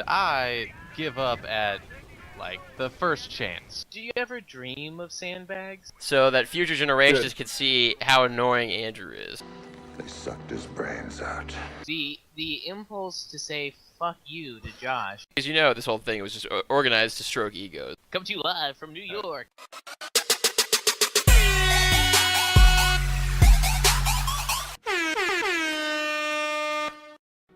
I give up at, like, the first chance. Do you ever dream of sandbags? So that future generations can see how annoying Andrew is. They sucked his brains out. The impulse to say fuck you to Josh. Because you know this whole thing was just organized to stroke egos. Come to you live from New York.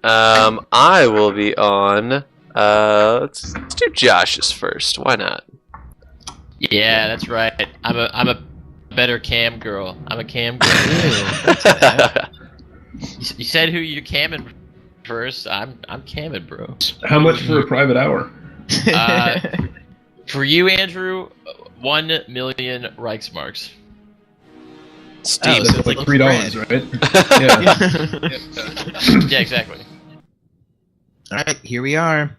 I will be on. Let's do Josh's first. Why not? Yeah, that's right. I'm a better cam girl. I'm a cam girl. You said who you're camming first. I'm camming, bro. How much for a private hour? For you, Andrew, 1 million Reichsmarks. Steve, That's like $3, right? Yeah. Yeah, exactly. All right, here we are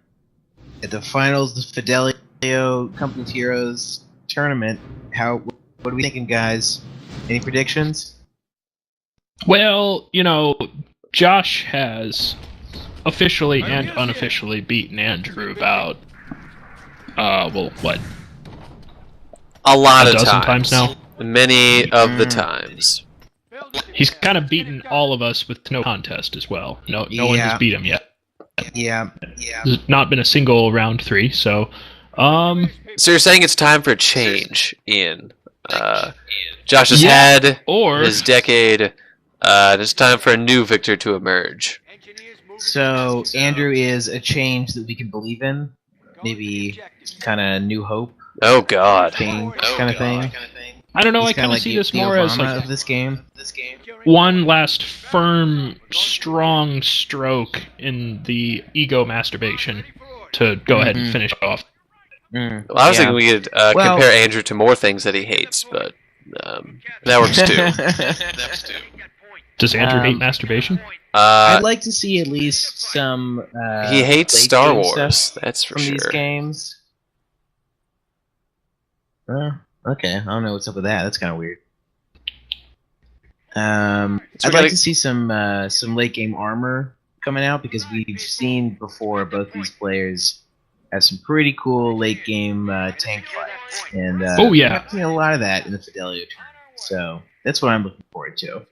at the finals of the Fidelio Company of Heroes tournament. What are we thinking, guys? Any predictions? Well, you know, Josh has officially and unofficially beaten Andrew about, what? a lot A of dozen times. times now? Many of the times. He's kind of beaten all of us with no contest as well. No one Yeah. has beat him yet. Yeah. There's not been a single round 3, so... So you're saying it's time for a change, Ian. Josh has had or... his decade. It's time for a new victor to emerge. So Andrew is a change that we can believe in. Maybe kind of New Hope Oh God. thing, kind of thing. I don't know, He's I kind of like see the this more as Obama like of this game. one last firm, strong stroke in the ego masturbation to go ahead and finish off. Well, I was thinking we could compare Andrew to more things that he hates, but that works too. Does Andrew hate masturbation? I'd like to see at least some. He hates late Star game Wars. stuff That's for from these sure. games. Okay, I don't know what's up with that. That's kind of weird. I'd like to see some late game armor coming out because we've seen before both these players have some pretty cool late game tank fights, and Oh, yeah. I've seen a lot of that in the Fidelio tournament. So that's what I'm looking forward to.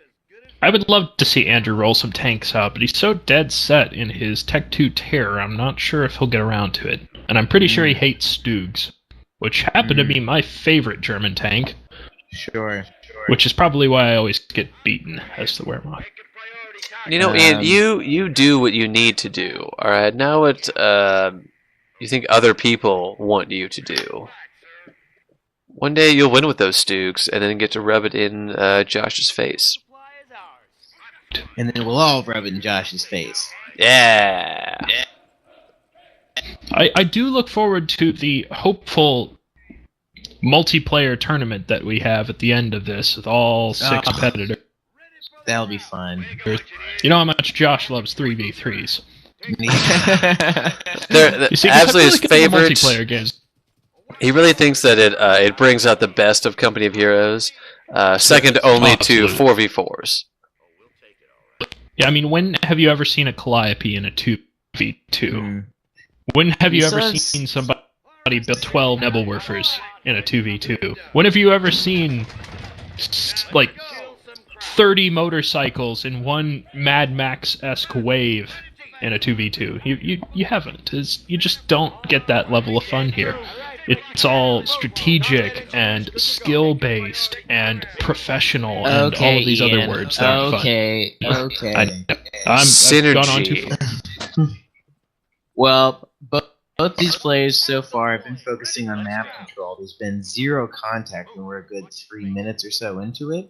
I would love to see Andrew roll some tanks out, but he's so dead set in his Tech 2 Terror, I'm not sure if he'll get around to it. And I'm pretty sure he hates Stugs, which happen to be my favorite German tank, Sure. which is probably why I always get beaten as the Wehrmacht. You know, Ian, you do what you need to do. All right, now what you think other people want you to do? One day you'll win with those Stugs, and then get to rub it in Josh's face. And then we'll all rub it in Josh's face. Yeah. I do look forward to the hopeful multiplayer tournament that we have at the end of this with all 6 competitors. That'll be fun. You know how much Josh loves 3v3s. They're You see, absolutely his really good favorite. multiplayer games. He really thinks that it brings out the best of Company of Heroes, second only to Absolutely. 4v4s. Yeah, I mean, when have you ever seen a Calliope in a 2v2? When have you ever seen somebody build 12 Nebelwerfers in a 2v2? When have you ever seen, like, 30 motorcycles in one Mad Max-esque wave in a 2v2? You haven't. You just don't get that level of fun here. It's all strategic and skill-based and professional and all of these other words that are fun. Okay. I've gone on too far. Well, both these players so far have been focusing on map control. There's been zero contact, and we're a good 3 minutes or so into it.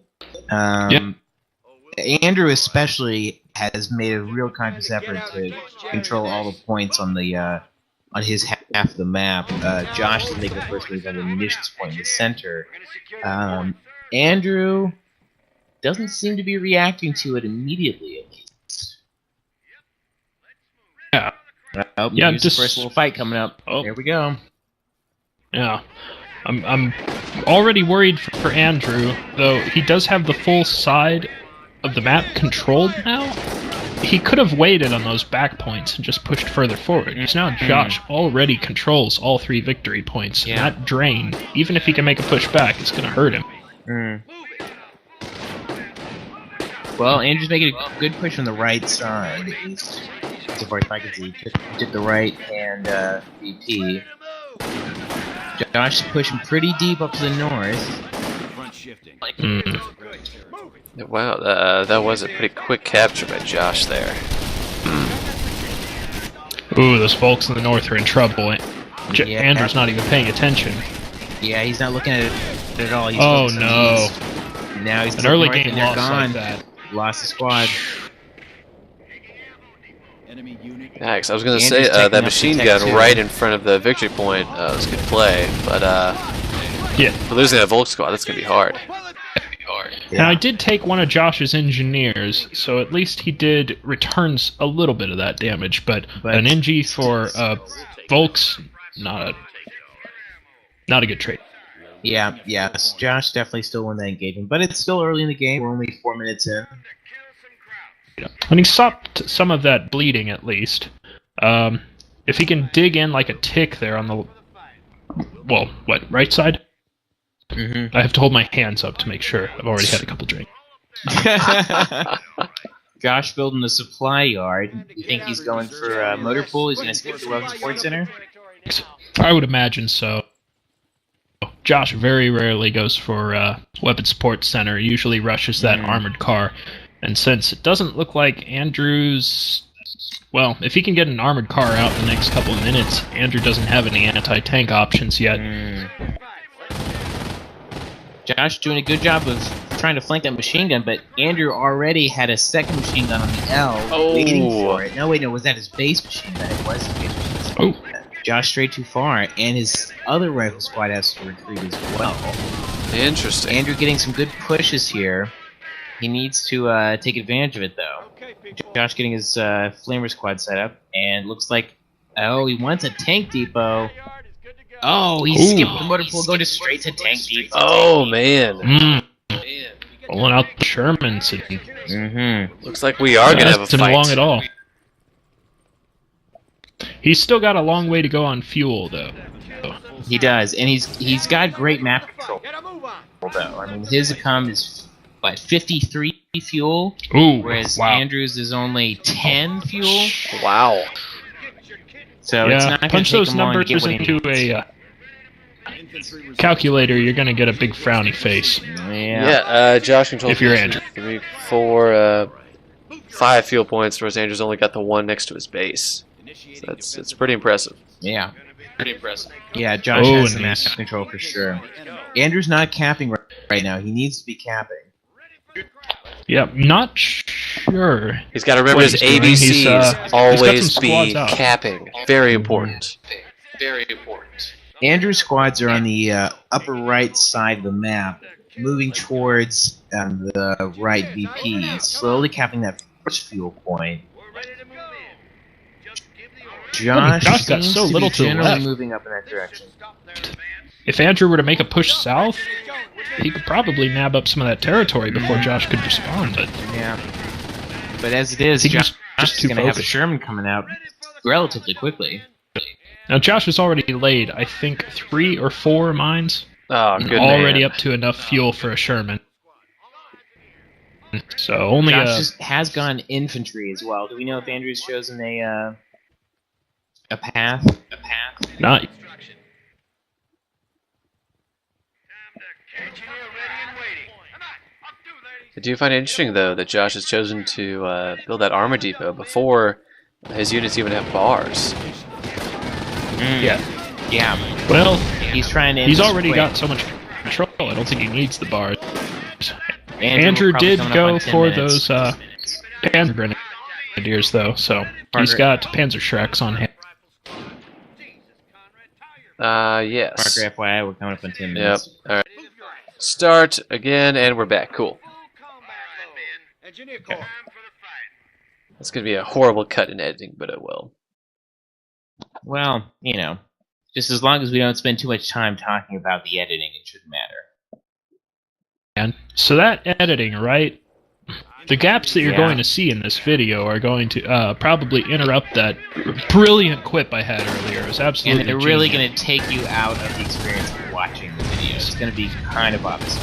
Andrew especially has made a real conscious effort to control all the points on the on his half of the map. Josh is making the first move on the munitions point in the center. Andrew doesn't seem to be reacting to it immediately, at least. Yeah. Oh, Yeah, here's the first little fight coming up. Oh. Here we go. Yeah. I'm already worried for Andrew, though he does have the full side of the map controlled now. he could have waited on those back points and just pushed further forward. Because now Josh already controls all 3 victory points. Yeah. And that drain, even if he can make a push back, it's going to hurt him. Well, Andrew's making a good push on the right side, at least. So far as I can see. Did the right and VP. Josh is pushing pretty deep up to the north. Wow, that was a pretty quick capture by Josh there. Ooh, those folks in the north are in trouble. Yeah. Andrew's not even paying attention. Yeah, he's not looking at it at all. He's Oh focused on no. the east. Now he's An early north game and they're loss gone. like that. Lost the squad. Yikes, I was going to Andrew's say taking that up machine the gun tech, too. right in front of the victory point was a good play, but Yeah. for losing that Volk squad, that's going to be hard. And I did take one of Josh's engineers, so at least he did returns a little bit of that damage. But an NG for Volks, not a good trade. Yeah, yes. Josh definitely still won that engagement, but it's still early in the game. We're only 4 minutes in. And he stopped some of that bleeding at least. If he can dig in like a tick there on the right side? I have to hold my hands up to make sure. I've already had a couple drinks. Josh building the supply yard. You think he's going for motor pool? He's going to skip the weapons support center? I would imagine so. Josh very rarely goes for weapon support center. He usually rushes that armored car. And since it doesn't look like Andrew's... Well, if he can get an armored car out in the next couple of minutes, Andrew doesn't have any anti-tank options yet. Josh doing a good job of trying to flank that machine gun, but Andrew already had a second machine gun on the L waiting for it. No, was that his base machine gun? It was his base machine gun. Oh. Josh strayed too far, and his other rifle squad has to retreat as well. Interesting. Andrew getting some good pushes here. He needs to take advantage of it, though. Josh getting his flamer squad set up, and looks like, he wants a tank depot. Oh, he skipped the motor pool, going straight to tank depot. Oh, man. Pulling out the Shermans. And Looks like we are going to have a Didn't fight. long at all. He's still got a long way to go on fuel, though. He does, and he's got great map control, though. I mean, his economy is, 53 fuel, Ooh, whereas wow. Andrew's is only 10 fuel. Wow. So it's Yeah, not going punch to take those him long to numbers get what he into needs. a calculator, you're going to get a big frowny face. Yeah. Josh controls If you're Andrew. 3, 4, 5 fuel points, whereas Andrew's only got the one next to his base. So it's pretty impressive. Yeah. Pretty impressive. Yeah, Josh Oh, has the map nice. control for sure. Andrew's not capping right now. He needs to be capping. Yeah, not sure. He's got to remember What his he's doing. ABCs He's got always some be squads out. capping. Very important. Very important. Andrew's squads are on the upper right side of the map, moving towards the right VP, slowly capping that first fuel point. Josh got seems so to little be to the generally left. moving up in that direction. If Andrew were to make a push south, he could probably nab up some of that territory before Josh could respond. But Yeah. But as it is, He Josh just is too going to have a focused. Sherman coming out relatively quickly. now Josh has already laid, I think, 3 or 4 mines, Oh, good already man. up to enough fuel for a Sherman. So only Josh has gone infantry as well. Do we know if Andrew's chosen a path? not. I do find it interesting, though, that Josh has chosen to build that armor depot before his units even have bars. Yeah. Yeah. Well, He's trying to. he's end this already quick. got so much control. I don't think he needs the bars. Andrew Andrew will probably did coming up go on 10 for minutes. those Panzer Grenadiers, though, so he's Parker- got Panzer Shreks on hand. Yes. Parker, FYI, we're coming up on 10 Yep. minutes. All right. Start again, and we're back. Cool. That's going to be a horrible cut in editing, but it will. Well, just as long as we don't spend too much time talking about the editing, it shouldn't matter. And so that editing, right? The gaps that you're Yeah. going to see in this video are going to probably interrupt that brilliant quip I had earlier. It was absolutely And they're really genius. going to take you out of the experience of watching the video. It's going to be kind of opposite.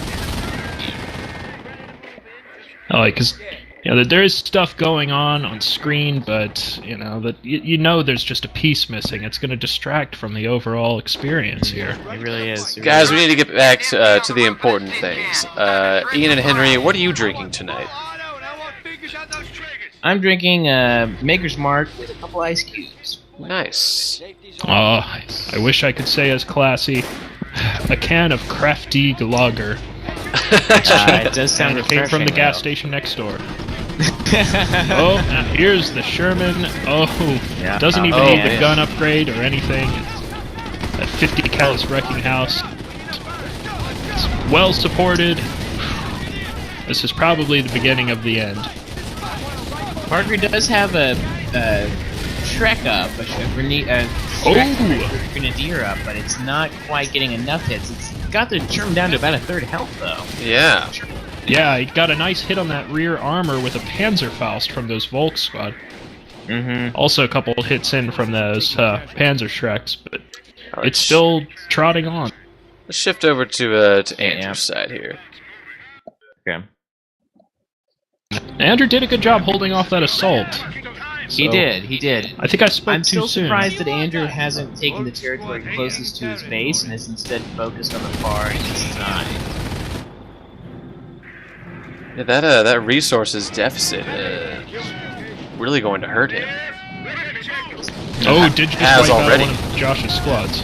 Because there is stuff going on screen, but that you know there's just a piece missing. It's going to distract from the overall experience here. It really is. Guys, we need to get back to the important things. Ian and Henry, what are you drinking tonight? I'm drinking Maker's Mark with a couple ice cubes. Nice. Oh, I wish I could say as classy. A can of crafty lager. It does sound And it came refreshing. from the gas though. station next door. Oh, here's the Sherman. Oh, Yeah. doesn't even Oh, need yeah, the yeah. gun upgrade or anything. A 50 callus wrecking house. It's well supported. This is probably the beginning of the end. Parker does have a Shrek up, Oh! Grenadier up, but it's not quite getting enough hits. It's got the Sherman down to about a third health, though. Yeah. Yeah, he got a nice hit on that rear armor with a Panzerfaust from those Volk squad. Mm-hmm. Also a couple hits in from those Panzer Shreks, but it's still trotting on. Let's shift over to Yeah. Andrew's side here. Okay. Andrew did a good job holding off that assault. He So, did. I think I spoke I'm too still soon. surprised that Andrew hasn't taken the territory closest to his base and is instead focused on the far east side. Yeah, that resources deficit really going to hurt him. Oh, did you just Has wipe already. out one of Josh's squads?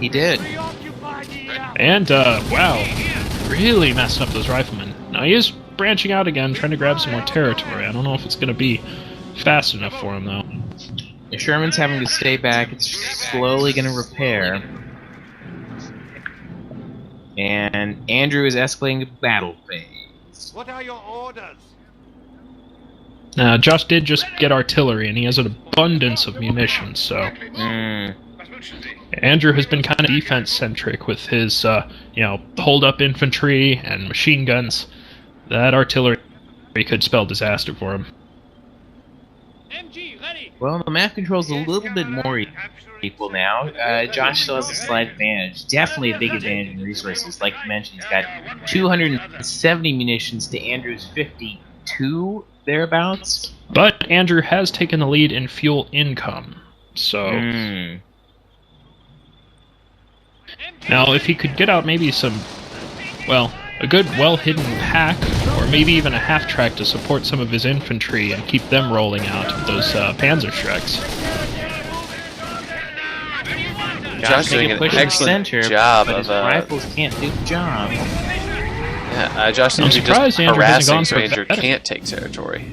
He did. And, wow, really messed up those riflemen. Now he is branching out again, trying to grab some more territory. I don't know if it's going to be fast enough for him, though. The Sherman's having to stay back. It's slowly going to repair. And Andrew is escalating to battle phase. What are your orders? Now, Josh did just get artillery, and he has an abundance of munitions, so... Andrew has been kind of defense-centric with his, hold-up infantry and machine guns. That artillery could spell disaster for him. Well, the map control's a little bit more equal now. Josh still has a slight advantage. Definitely a big advantage in resources. Like you mentioned, he's got 270 munitions to Andrew's 52, thereabouts. But Andrew has taken the lead in fuel income, so... Now, if he could get out maybe some, a good well-hidden pack, or maybe even a half-track to support some of his infantry and keep them rolling out of those Panzer Shreks. Josh doing an excellent job but his of rifles can't do the job. yeah, Josh seems to be surprised just Andrew hasn't harassing gone so for Andrew better. can't take territory.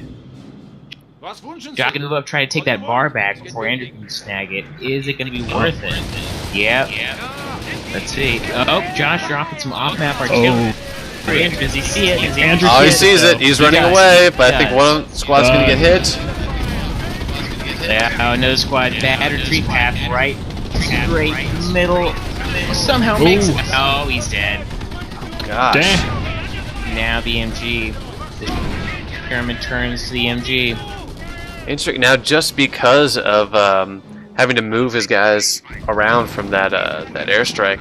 Josh can move up, try to take that bar back before Andrew can snag it. Is it going to be worth it? Yep. Let's see. Oh, Josh dropping some off-map artillery. Andrew, does he see it? Does Andrew Oh, he Kidd, sees it. though. He's He running does. away, but I He think one of the squad's going to get hit. Yeah, another squad. Bad retreat path right straight middle. Somehow makes it. Oh, he's dead. Gosh. Damn. Now the MG. The Sherman turns to the MG. Interesting. Now, just because of having to move his guys around from that airstrike,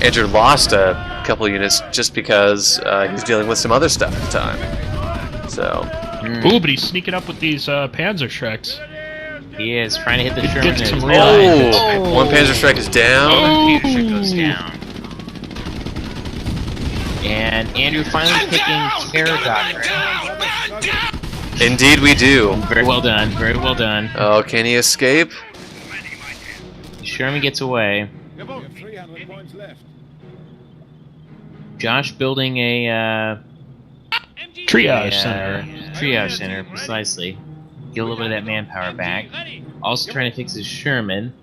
Andrew lost a couple units just because he was dealing with some other stuff at the time. So, Ooh, but he's sneaking up with these Panzer Shreks. He is trying to hit the He Sherman. gets some and- real- oh, one Panzer Strike is down. One Panzer goes down. And Andrew finally picking Terror Doctrine. Indeed, we do. Very well done. Very well done. Oh, can he escape? Sherman gets away. Josh building a Triage center. triage center, precisely. Get a little bit of that manpower back. Also trying to fix his Sherman.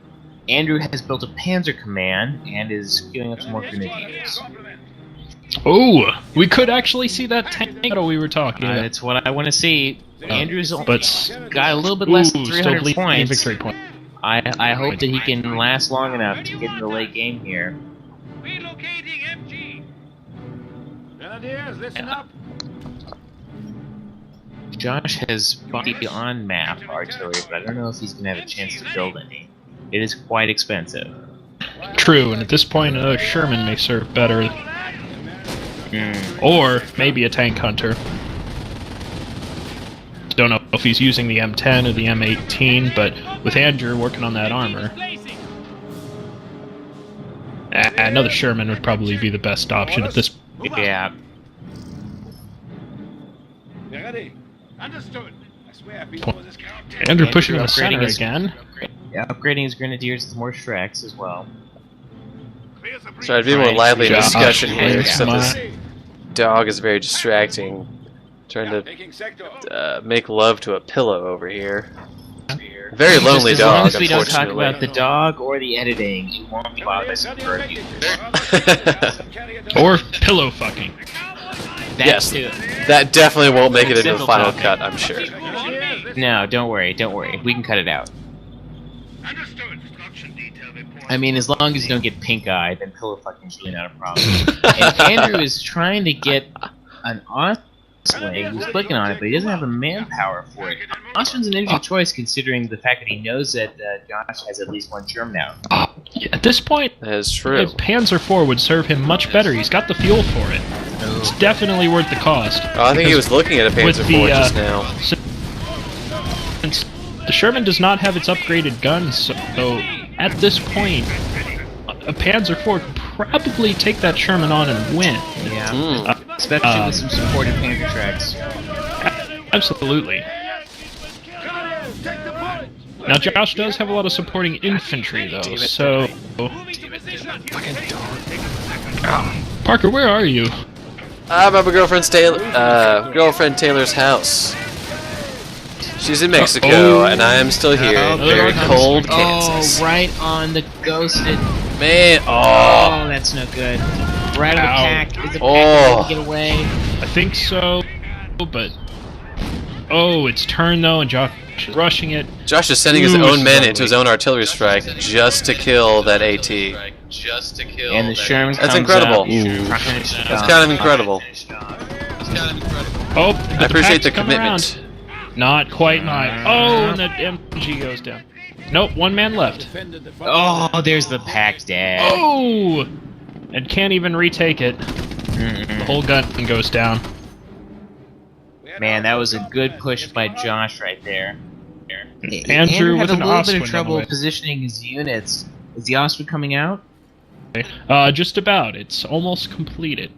Andrew has built a Panzer Command and is queuing up some more grenadiers. Oh, we could actually see that tank battle we were talking about. That's what I want to see. Andrew's But got a little bit less than still 300 bleeding points. victory point. I hope that he can last long enough to get in the late game here. Relocating MG. Grenadiers, listen up. Josh has on map artillery, but I don't know if he's going to have a chance to build any. It is quite expensive. True, and at this point, another Sherman may serve better. Or maybe a tank hunter. Don't know if he's using the M10 or the M18, but with Andrew working on that armor, another Sherman would probably be the best option at this point. Yeah. Andrew pushing in the upgrading center his- again. Yeah, upgrading his grenadiers with more Shreks as well. Try to be more lively in Josh, discussion here, where's except my- this dog is very distracting. Trying to make love to a pillow over here. Very lonely Just as long dog, as we don't talk unfortunately. about the dog or the editing, you won't be bothered by some review. Or pillow fucking. Yes, Too. that definitely won't make it into the Simple final topic. cut, I'm sure. No, don't worry, don't worry. We can cut it out. I mean, as long as you don't get pink eye, then pillow fucking is really not a problem. And Andrew is trying to get an Ostwing. He's clicking on it, but he doesn't have the manpower for it. Ostwing's an interesting choice considering the fact that he knows that Josh has at least one Sherman now. At this point, That is a true. Panzer IV would serve him much better. He's got the fuel for it. It's definitely worth the cost. Oh, I think he was looking at a with Panzer the, IV just now. Since the Sherman does not have its upgraded guns, so at this point, a Panzer IV could probably take that Sherman on and win. Yeah. Especially with some supported Panther tracks. Absolutely. Now, Josh does have a lot of supporting infantry, though, so... Parker, where are you? I'm at my girlfriend Taylor's house. She's in Mexico, and I am still here in very cold Kansas. Oh, right on the ghosted. Man, Oh, that's no good. Right on the pack. Is the pack Oh. gonna get away? I think so, but... Oh, it's turned, though, and Josh is rushing it. Josh is sending his Ooh, own men slowly. into his own artillery strike just to kill that AT. And the Sherman That's comes incredible. up. That's kind of incredible. Oh, I appreciate the pack's come commitment. around. Not quite mine. Oh, and the MG goes down. Nope, one man left. Oh, there's the pack dad. Oh! And can't even retake it. The whole gun goes down. Man, that was a good push by Josh right there. Andrew had with a an little bit Ostwing of on trouble the way. positioning his units. Is the Ostwing coming out? Just about. It's almost completed.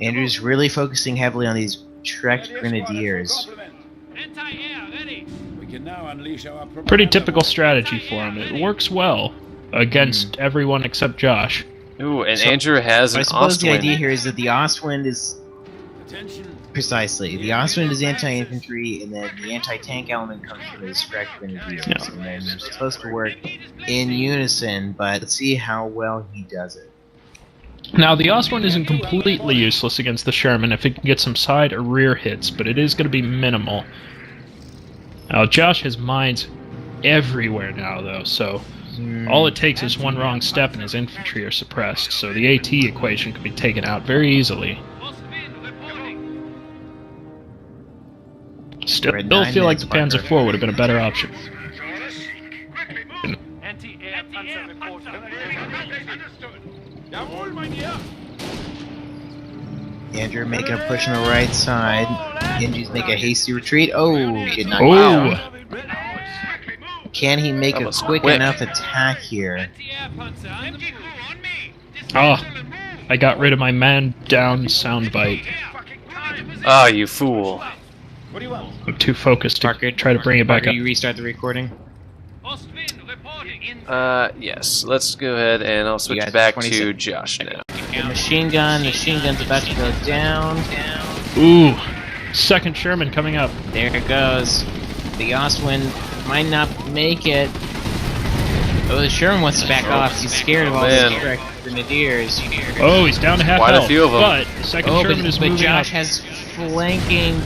Andrew's really focusing heavily on these Trek Grenadiers. Pretty typical strategy for him. It works well against everyone except Josh. Ooh, and Andrew has an I suppose the idea Ostwind. here is that the Ostwind is... Precisely. The Ostwind is anti-infantry, and then the anti-tank element comes from his Trek Grenadiers. Yeah. And then they're supposed to work in unison, but let's see how well he does it. Now, the Ostwind isn't completely useless against the Sherman if it can get some side or rear hits, but it is going to be minimal. Now, Josh has mines everywhere now, though, so all it takes is one wrong step and his infantry are suppressed, so the AT equation can be taken out very easily. Still We're at feel 9 like the minutes, Panzer Parker. IV would have been a better option. Andrew making a push on the right side. Genji's make a hasty retreat. Oh, did not Oh! out. Can he make That a was quick quick. enough attack here? Oh, I got rid of my man down soundbite. Ah, you fool. I'm too focused to Parker, try to bring it back Parker, up. you restart the recording? Yes, let's go ahead and I'll switch got back 20 to seconds. Josh now. The machine gun's about to go down. Ooh, second Sherman coming up. There it goes. The Ostwind might not make it. Oh, the Sherman wants to back off. He's scared of all Man. these Trek Grenadiers. Oh, he's down to half Quite a health. few of 'em. But the second Oh, Sherman is but moving Josh up. has flanking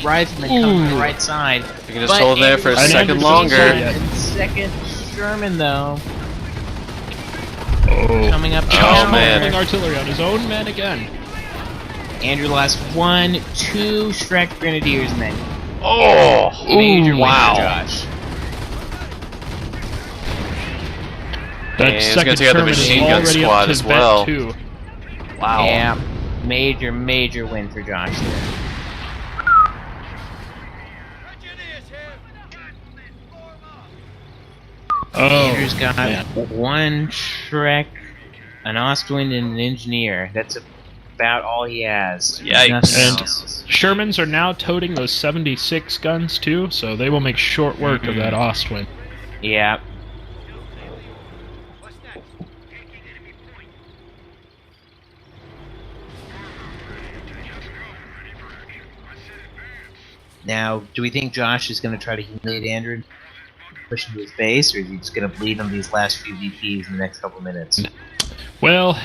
riflemen coming from the Ooh. right side. You can just hold there for a And second Andrew longer. doesn't see it. And second Sherman, though, Oh, coming up. Oh, man. holding artillery on his own men again. Andrew lost 1, 2 Shrek Grenadiers, and then major win wow. for Josh. That And he's second gonna take out the Sherman is machine gun already squad up to as well. vet 2. Wow. Yeah, major win for Josh there. Oh, Andrew's got man. 1 Shrek, an Ostwind, and an Engineer. That's about all he has. Yikes. Nothing And else. Shermans are now toting those 76 guns too, so they will make short work of that Ostwind. Yeah. Now, do we think Josh is going to try to humiliate Andrew, push him to his base, or is he just going to bleed on these last few VPs in the next couple minutes? Well,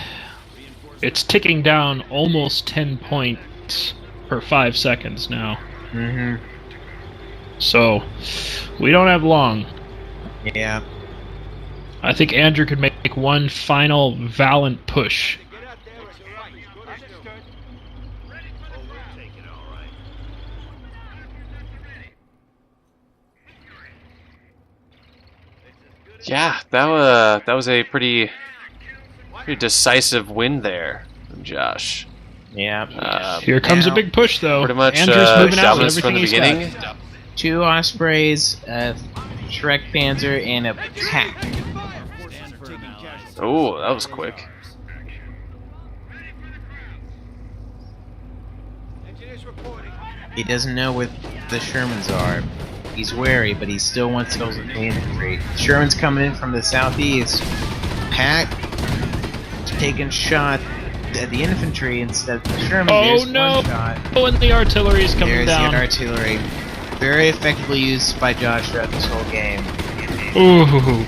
it's ticking down almost 10 points per 5 seconds now. Mm-hmm. So, we don't have long. Yeah. I think Andrew could make one final valiant push. Yeah, that was a pretty decisive win there from Josh. Yeah. Here comes now, a big push, though. Pretty much Andrew's moving out with dominance from everything the he's beginning. got. 2 Ospreys, a Shrek Panzer, and a pack. Oh, that was quick. He doesn't know where the Shermans are. He's wary, but he still wants those infantry. Sherman's coming in from the southeast. Pack taking shot at the infantry instead of the Sherman. Oh, There's no. one shot. Oh, and the artillery's coming There's down. the artillery. Very effectively used by Josh throughout this whole game. Ooh.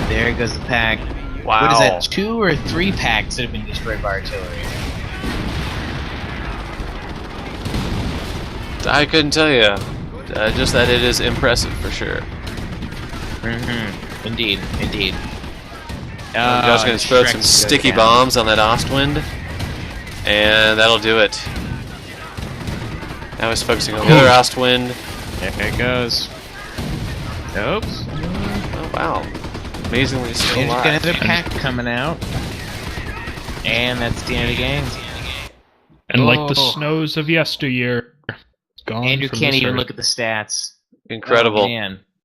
There goes the pack. Wow. What is that, 2 or 3 packs that have been destroyed by artillery? I couldn't tell you. Just that it is impressive for sure. Mm-hmm. Indeed. Josh gonna throw some sticky bombs on that Ostwind, and that'll do it. Now he's focusing on the other Ostwind. There it goes. Oops. Oh wow! Amazingly still Andrew's got alive. another pack coming out. And that's the end of the game. And like the Oh. snows of yesteryear, gone Andrew from can't this even earth. look at the stats. Incredible. Oh, man.